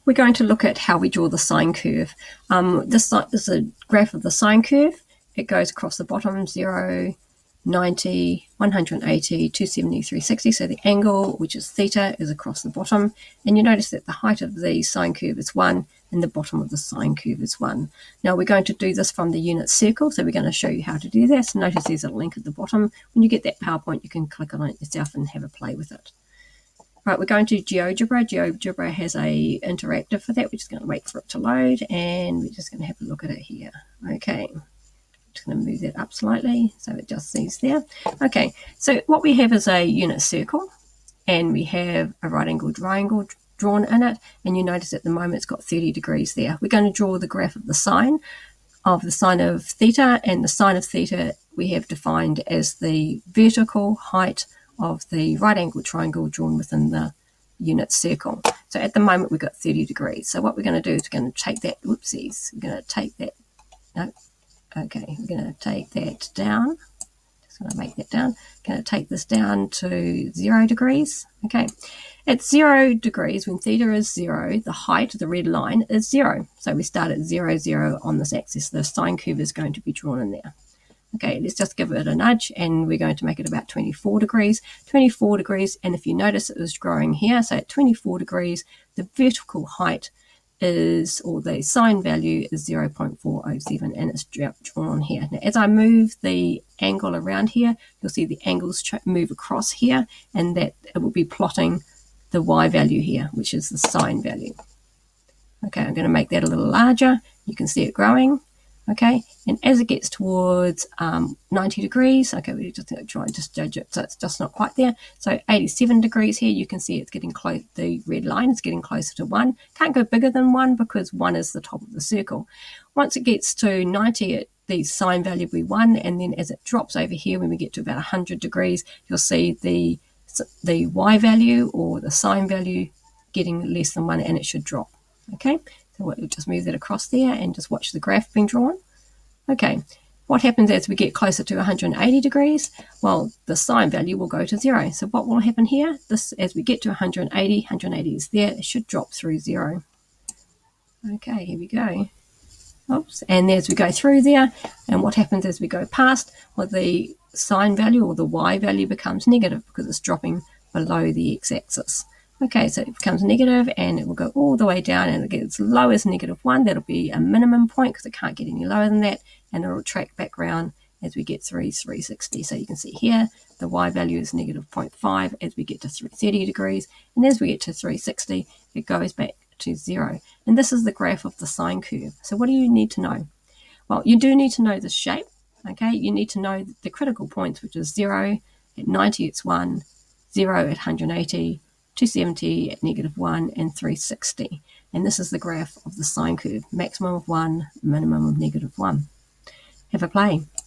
we're going to look at how we draw the sine curve. This is a graph of the sine curve. It goes across the bottom, 0, 90, 180, 270, 360. So the angle, which is theta, is across the bottom. And you notice that the height of the sine curve is 1 and the bottom of the sine curve is 1. Now we're going to do this from the unit circle, so we're going to show you how to do this. Notice there's a link at the bottom. When you get that PowerPoint, you can click on it yourself and have a play with it. Right, we're going to GeoGebra. GeoGebra has a interactive for that. We're just going to wait for it to load, and we're just going to have a look at it here. Okay, just going to move that up slightly so it just sees there. Okay, so what we have is a unit circle, and we have a right angle triangle drawn in it, and you notice at the moment it's got 30 degrees there. We're going to draw the graph of the sine of theta, and the sine of theta we have defined as the vertical height of the right angle triangle drawn within the unit circle. So at the moment we've got 30 degrees. So what we're going to do is we're going to take that, whoopsies, we're going to take that, no, okay, we're going to take that down. Just going to make that down. Going to take this down to 0 degrees. Okay, at 0 degrees, when theta is 0, the height, the red line, is 0. So we start at 0, 0 on this axis. The sine curve is going to be drawn in there. Okay, let's just give it a nudge, and we're going to make it about 24 degrees. 24 degrees, and if you notice it is growing here, so at 24 degrees, the vertical height is, or the sine value is 0.407, and it's drawn on here. Now, as I move the angle around here, you'll see the angles move across here, and that it will be plotting the y value here, which is the sine value. Okay, I'm going to make that a little larger. You can see it growing. Okay, and as it gets towards 90 degrees, okay, we're just going to try and just judge it, so it's just not quite there. So 87 degrees here, you can see it's getting close, the red line is getting closer to 1. Can't go bigger than 1 because 1 is the top of the circle. Once it gets to 90, the sine value will be 1, and then as it drops over here, when we get to about 100 degrees, you'll see the y value or the sine value getting less than 1, and it should drop. Okay, so we'll just move that across there and just watch the graph being drawn. Okay, what happens as we get closer to 180 degrees? Well, the sine value will go to 0. So what will happen here? This, as we get to 180 is there, it should drop through 0. Okay, here we go. Oops, and as we go through there, and what happens as we go past? Well, the sine value or the y value becomes negative because it's dropping below the x-axis. Okay, so it becomes negative, and it will go all the way down, and it gets as low as -1. That'll be a minimum point because it can't get any lower than that, and it'll track back around as we get through 360. So you can see here the y value is -0.5 as we get to 30 degrees, and as we get to 360, it goes back to 0. And this is the graph of the sine curve. So what do you need to know? Well, you do need to know the shape. Okay, you need to know the critical points, which is 0 at 90, it's 1, 0 at 180. 270 at -1, and 360. And this is the graph of the sine curve. Maximum of 1, minimum of -1. Have a play.